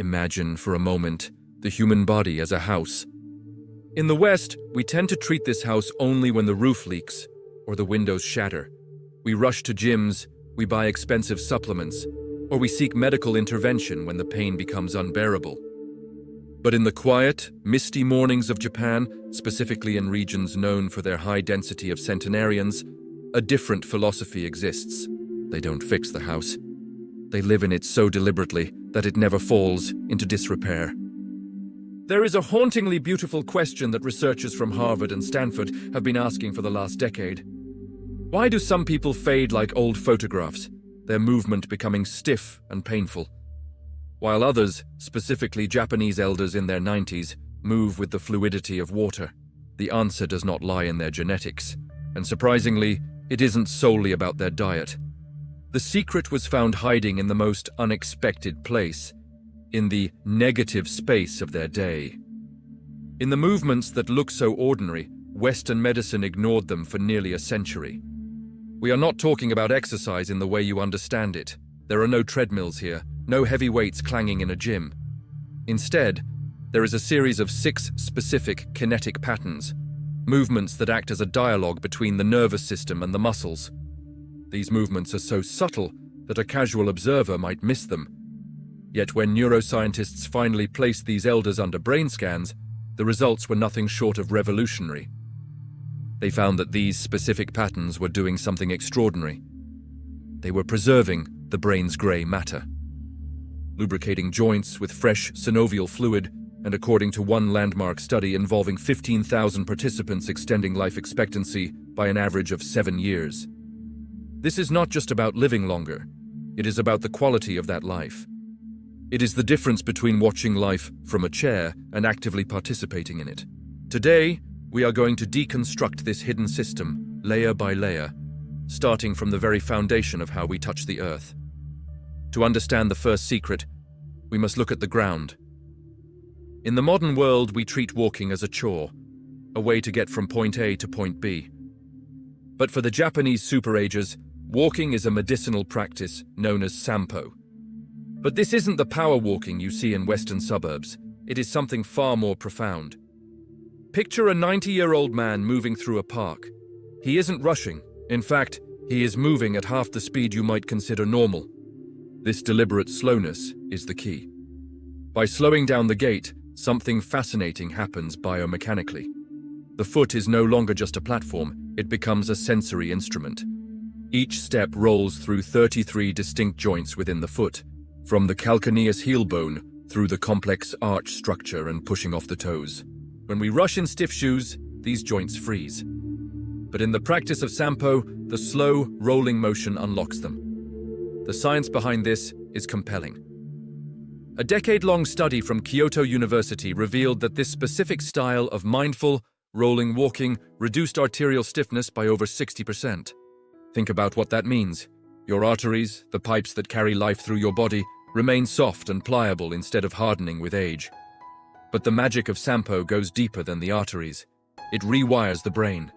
Imagine for a moment the human body as a house. In the West, we tend to treat this house only when the roof leaks or the windows shatter. We rush to gyms, we buy expensive supplements, or we seek medical intervention when the pain becomes unbearable. But in the quiet, misty mornings of Japan, specifically in regions known for their high density of centenarians, a different philosophy exists. They don't fix the house. They live in it so deliberately that it never falls into disrepair. There is a hauntingly beautiful question that researchers from Harvard and Stanford have been asking for the last decade. Why do some people fade like old photographs, their movement becoming stiff and painful, while others, specifically Japanese elders in their 90s, move with the fluidity of water? The answer does not lie in their genetics, and surprisingly, it isn't solely about their diet. The secret was found hiding in the most unexpected place, in the negative space of their day. In the movements that look so ordinary, Western medicine ignored them for nearly a century. We are not talking about exercise in the way you understand it. There are no treadmills here, no heavy weights clanging in a gym. Instead, there is a series of 6 specific kinetic patterns, movements that act as a dialogue between the nervous system and the muscles. These movements are so subtle that a casual observer might miss them. Yet when neuroscientists finally placed these elders under brain scans, the results were nothing short of revolutionary. They found that these specific patterns were doing something extraordinary. They were preserving the brain's grey matter, lubricating joints with fresh synovial fluid, and according to one landmark study involving 15,000 participants, extending life expectancy by an average of 7 years. This is not just about living longer. It is about the quality of that life. It is the difference between watching life from a chair and actively participating in it. Today, we are going to deconstruct this hidden system, layer by layer, starting from the very foundation of how we touch the earth. To understand the first secret, we must look at the ground. In the modern world, we treat walking as a chore, a way to get from point A to point B. But for the Japanese superages, walking is a medicinal practice known as sampo. But this isn't the power walking you see in Western suburbs. It is something far more profound. Picture a 90-year-old man moving through a park. He isn't rushing. In fact, he is moving at half the speed you might consider normal. This deliberate slowness is the key. By slowing down the gait, something fascinating happens biomechanically. The foot is no longer just a platform, it becomes a sensory instrument. Each step rolls through 33 distinct joints within the foot, from the calcaneus heel bone through the complex arch structure and pushing off the toes. When we rush in stiff shoes, these joints freeze. But in the practice of sampo, the slow, rolling motion unlocks them. The science behind this is compelling. A decade-long study from Kyoto University revealed that this specific style of mindful, rolling walking reduced arterial stiffness by over 60%. Think about what that means. Your arteries, the pipes that carry life through your body, remain soft and pliable instead of hardening with age. But the magic of sampo goes deeper than the arteries. It rewires the brain.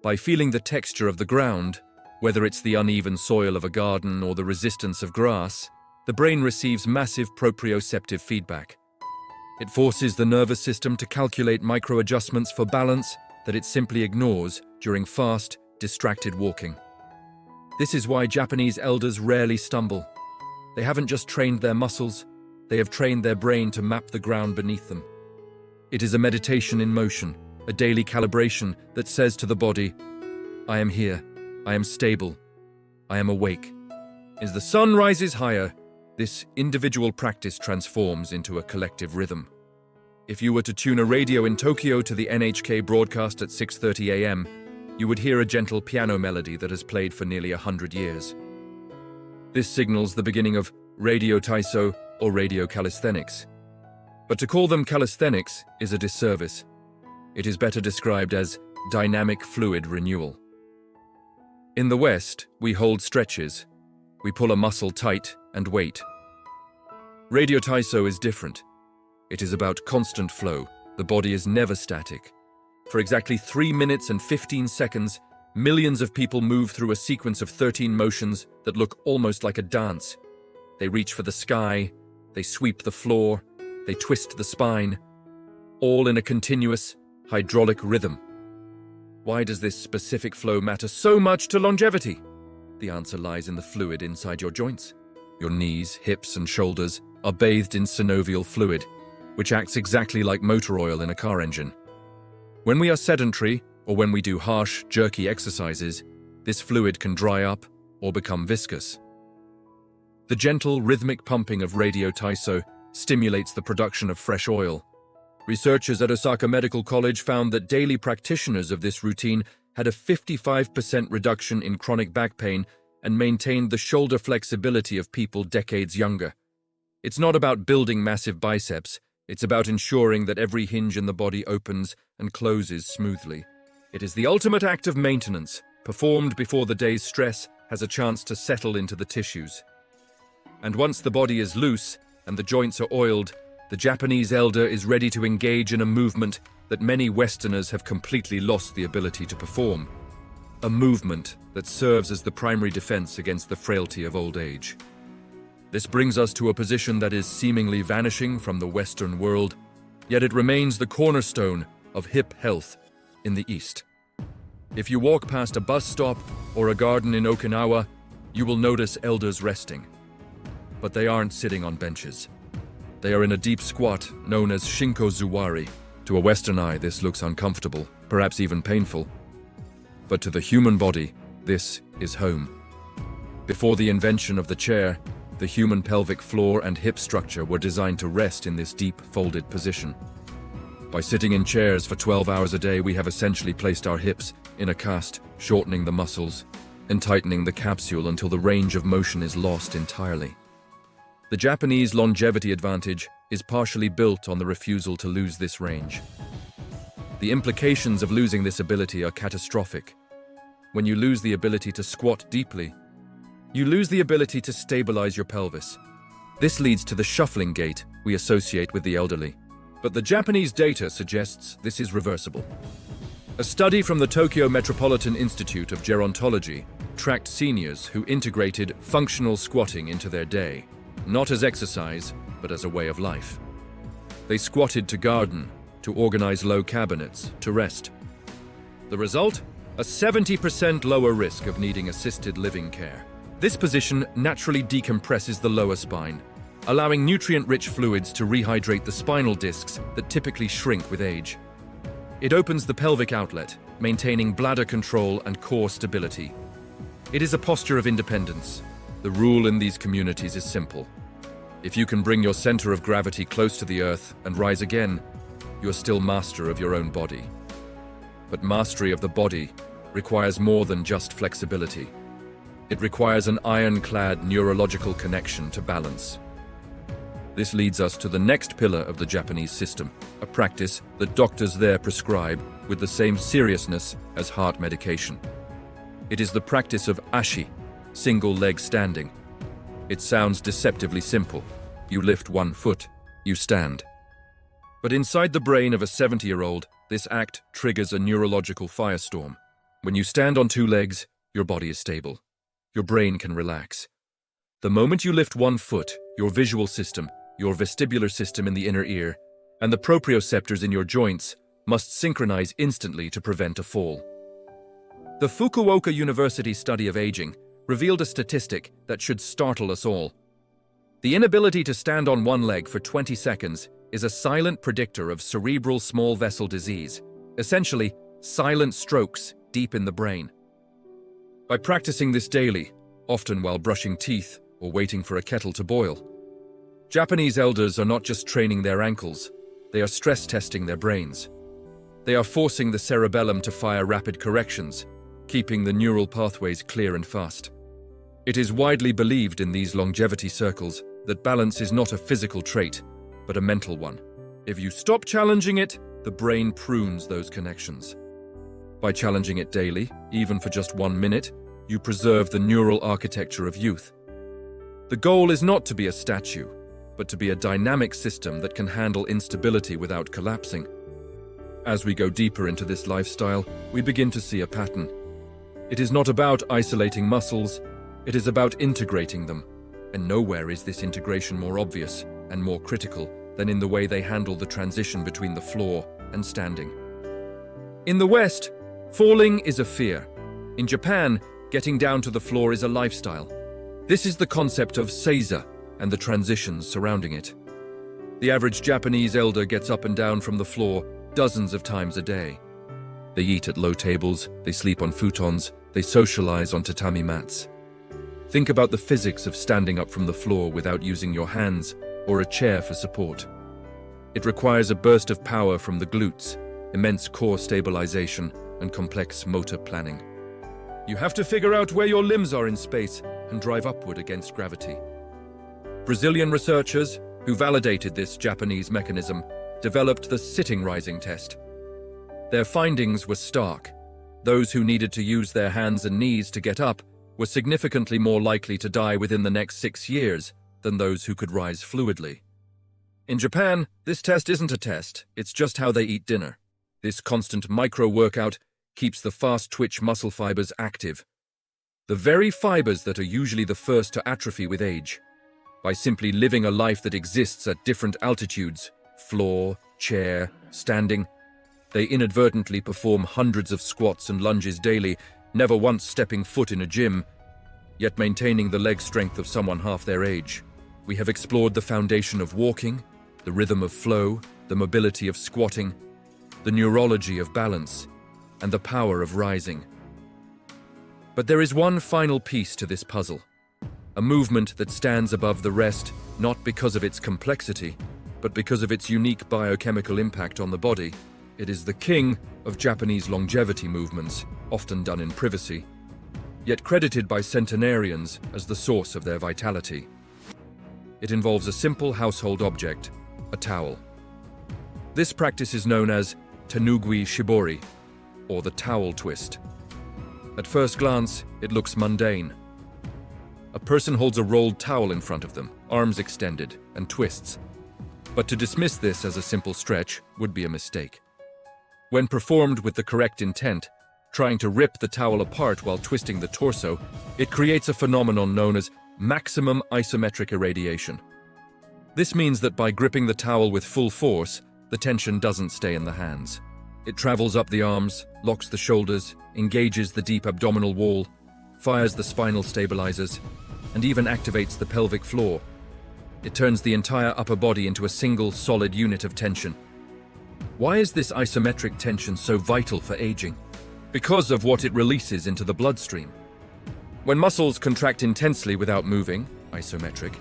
By feeling the texture of the ground, whether it's the uneven soil of a garden or the resistance of grass, the brain receives massive proprioceptive feedback. It forces the nervous system to calculate micro-adjustments for balance that it simply ignores during fast, distracted walking. This is why Japanese elders rarely stumble. They haven't just trained their muscles, they have trained their brain to map the ground beneath them. It is a meditation in motion, a daily calibration that says to the body, I am here, I am stable, I am awake. As the sun rises higher, this individual practice transforms into a collective rhythm. If you were to tune a radio in Tokyo to the NHK broadcast at 6:30 a.m., you would hear a gentle piano melody that has played for nearly 100 years. This signals the beginning of radio Taiso or radio calisthenics. But to call them calisthenics is a disservice. It is better described as dynamic fluid renewal. In the West, we hold stretches. We pull a muscle tight and wait. Radio Taiso is different. It is about constant flow. The body is never static. For exactly 3 minutes and 15 seconds, millions of people move through a sequence of 13 motions that look almost like a dance. They reach for the sky, they sweep the floor, they twist the spine, all in a continuous, hydraulic rhythm. Why does this specific flow matter so much to longevity? The answer lies in the fluid inside your joints. Your knees, hips, and shoulders are bathed in synovial fluid, which acts exactly like motor oil in a car engine. When we are sedentary, or when we do harsh, jerky exercises, this fluid can dry up or become viscous. The gentle, rhythmic pumping of radio Taiso stimulates the production of fresh oil. Researchers at Osaka Medical College found that daily practitioners of this routine had a 55% reduction in chronic back pain and maintained the shoulder flexibility of people decades younger. It's not about building massive biceps, it's about ensuring that every hinge in the body opens and closes smoothly. It is the ultimate act of maintenance, performed before the day's stress has a chance to settle into the tissues. And once the body is loose and the joints are oiled, the Japanese elder is ready to engage in a movement that many Westerners have completely lost the ability to perform. A movement that serves as the primary defense against the frailty of old age. This brings us to a position that is seemingly vanishing from the Western world, yet it remains the cornerstone of hip health in the East. If you walk past a bus stop or a garden in Okinawa, you will notice elders resting. But they aren't sitting on benches. They are in a deep squat known as Shinko Zuwari. To a Western eye, this looks uncomfortable, perhaps even painful. But to the human body, this is home. Before the invention of the chair, the human pelvic floor and hip structure were designed to rest in this deep, folded position. By sitting in chairs for 12 hours a day, we have essentially placed our hips in a cast, shortening the muscles and tightening the capsule until the range of motion is lost entirely. The Japanese longevity advantage is partially built on the refusal to lose this range. The implications of losing this ability are catastrophic. When you lose the ability to squat deeply, you lose the ability to stabilize your pelvis. This leads to the shuffling gait we associate with the elderly. But the Japanese data suggests this is reversible. A study from the Tokyo Metropolitan Institute of Gerontology tracked seniors who integrated functional squatting into their day, not as exercise, but as a way of life. They squatted to garden, to organize low cabinets, to rest. The result? A 70% lower risk of needing assisted living care. This position naturally decompresses the lower spine, allowing nutrient-rich fluids to rehydrate the spinal discs that typically shrink with age. It opens the pelvic outlet, maintaining bladder control and core stability. It is a posture of independence. The rule in these communities is simple. If you can bring your center of gravity close to the earth and rise again, you're still master of your own body. But mastery of the body requires more than just flexibility. It requires an ironclad neurological connection to balance. This leads us to the next pillar of the Japanese system, a practice that doctors there prescribe with the same seriousness as heart medication. It is the practice of ashi, single leg standing. It sounds deceptively simple. You lift one foot, you stand. But inside the brain of a 70-year-old, this act triggers a neurological firestorm. When you stand on two legs, your body is stable. Your brain can relax. The moment you lift one foot, your visual system, your vestibular system in the inner ear, and the proprioceptors in your joints must synchronize instantly to prevent a fall. The Fukuoka University study of aging revealed a statistic that should startle us all. The inability to stand on one leg for 20 seconds is a silent predictor of cerebral small vessel disease, essentially silent strokes deep in the brain. By practicing this daily, often while brushing teeth or waiting for a kettle to boil, Japanese elders are not just training their ankles, they are stress testing their brains. They are forcing the cerebellum to fire rapid corrections, keeping the neural pathways clear and fast. It is widely believed in these longevity circles that balance is not a physical trait, but a mental one. If you stop challenging it, the brain prunes those connections. By challenging it daily, even for just 1 minute, you preserve the neural architecture of youth. The goal is not to be a statue, but to be a dynamic system that can handle instability without collapsing. As we go deeper into this lifestyle, we begin to see a pattern. It is not about isolating muscles, it is about integrating them. And nowhere is this integration more obvious and more critical than in the way they handle the transition between the floor and standing. In the West, falling is a fear. In Japan, getting down to the floor is a lifestyle. This is the concept of seiza and the transitions surrounding it. The average Japanese elder gets up and down from the floor dozens of times a day. They eat at low tables, they sleep on futons, they socialize on tatami mats. Think about the physics of standing up from the floor without using your hands or a chair for support. It requires a burst of power from the glutes, immense core stabilization, and complex motor planning. You have to figure out where your limbs are in space and drive upward against gravity. Brazilian researchers, who validated this Japanese mechanism, developed the sitting rising test. Their findings were stark. Those who needed to use their hands and knees to get up were significantly more likely to die within the next 6 years than those who could rise fluidly. In Japan, this test isn't a test, it's just how they eat dinner. This constant micro-workout keeps the fast-twitch muscle fibers active. The very fibers that are usually the first to atrophy with age. By simply living a life that exists at different altitudes, floor, chair, standing, they inadvertently perform hundreds of squats and lunges daily, never once stepping foot in a gym, yet maintaining the leg strength of someone half their age. We have explored the foundation of walking, the rhythm of flow, the mobility of squatting, the neurology of balance, and the power of rising. But there is one final piece to this puzzle. A movement that stands above the rest, not because of its complexity, but because of its unique biochemical impact on the body. It is the king of Japanese longevity movements, often done in privacy, yet credited by centenarians as the source of their vitality. It involves a simple household object, a towel. This practice is known as tenugui shibori, or the towel twist. At first glance, it looks mundane. A person holds a rolled towel in front of them, arms extended, and twists. But to dismiss this as a simple stretch would be a mistake. When performed with the correct intent, trying to rip the towel apart while twisting the torso, it creates a phenomenon known as maximum isometric irradiation. This means that by gripping the towel with full force, the tension doesn't stay in the hands. It travels up the arms, locks the shoulders, engages the deep abdominal wall, fires the spinal stabilizers, and even activates the pelvic floor. It turns the entire upper body into a single, solid unit of tension. Why is this isometric tension so vital for aging? Because of what it releases into the bloodstream. When muscles contract intensely without moving, isometric,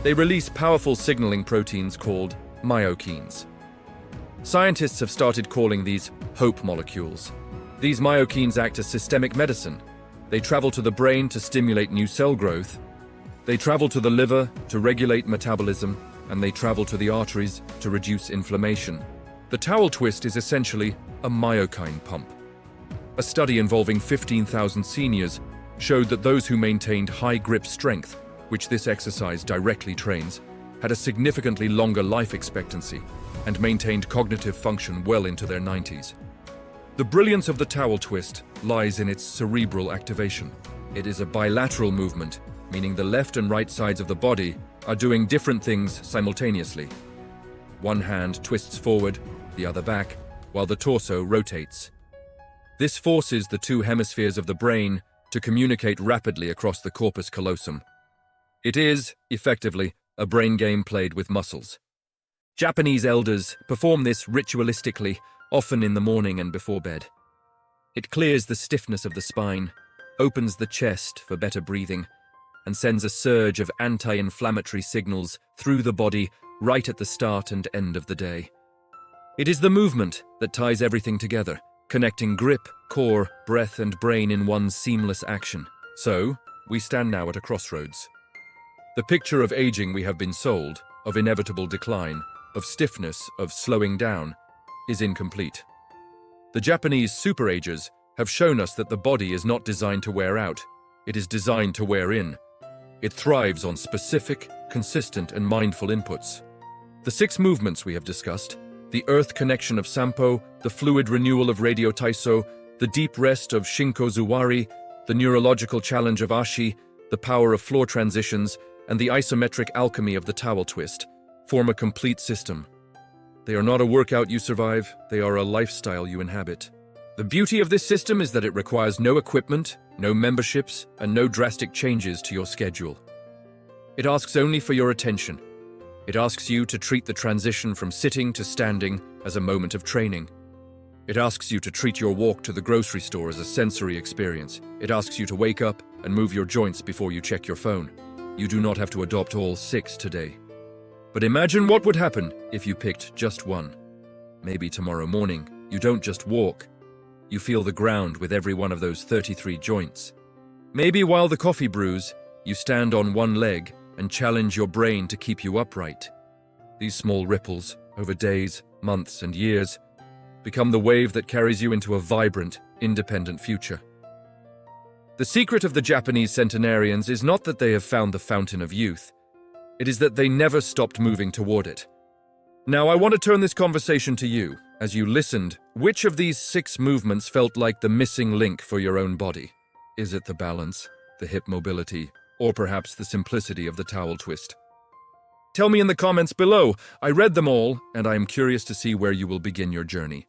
they release powerful signaling proteins called myokines. Scientists have started calling these hope molecules. These myokines act as systemic medicine. They travel to the brain to stimulate new cell growth. They travel to the liver to regulate metabolism, and they travel to the arteries to reduce inflammation. The towel twist is essentially a myokine pump. A study involving 15,000 seniors showed that those who maintained high grip strength, which this exercise directly trains, had a significantly longer life expectancy and maintained cognitive function well into their 90s. The brilliance of the towel twist lies in its cerebral activation. It is a bilateral movement, meaning the left and right sides of the body are doing different things simultaneously. One hand twists forward, the other back, while the torso rotates. This forces the two hemispheres of the brain to communicate rapidly across the corpus callosum. It is, effectively, a brain game played with muscles. Japanese elders perform this ritualistically, often in the morning and before bed. It clears the stiffness of the spine, opens the chest for better breathing, and sends a surge of anti-inflammatory signals through the body right at the start and end of the day. It is the movement that ties everything together, connecting grip, core, breath, and brain in one seamless action. So, we stand now at a crossroads. The picture of aging we have been sold, of inevitable decline, of stiffness, of slowing down, is incomplete. The Japanese superagers have shown us that the body is not designed to wear out, it is designed to wear in. It thrives on specific, consistent, and mindful inputs. The 6 movements we have discussed, the earth connection of Sampo, the fluid renewal of radio Taiso, the deep rest of Shinko Zuwari, the neurological challenge of Ashi, the power of floor transitions, and the isometric alchemy of the towel twist, form a complete system. They are not a workout you survive, they are a lifestyle you inhabit. The beauty of this system is that it requires no equipment, no memberships, and no drastic changes to your schedule. It asks only for your attention. It asks you to treat the transition from sitting to standing as a moment of training. It asks you to treat your walk to the grocery store as a sensory experience. It asks you to wake up and move your joints before you check your phone. You do not have to adopt all 6 today. But imagine what would happen if you picked just one. Maybe tomorrow morning, you don't just walk. You feel the ground with every one of those 33 joints. Maybe while the coffee brews, you stand on one leg and challenge your brain to keep you upright. These small ripples, over days, months, and years, become the wave that carries you into a vibrant, independent future. The secret of the Japanese centenarians is not that they have found the fountain of youth. It is that they never stopped moving toward it. Now, I want to turn this conversation to you. As you listened, which of these 6 movements felt like the missing link for your own body? Is it the balance, the hip mobility, or perhaps the simplicity of the towel twist? Tell me in the comments below. I read them all, and I am curious to see where you will begin your journey.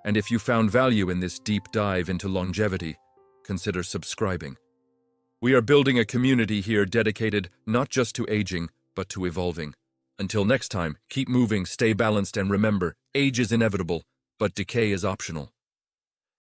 And if you found value in this deep dive into longevity, consider subscribing. We are building a community here dedicated not just to aging, but to evolving. Until next time, keep moving, stay balanced, and remember, age is inevitable, but decay is optional.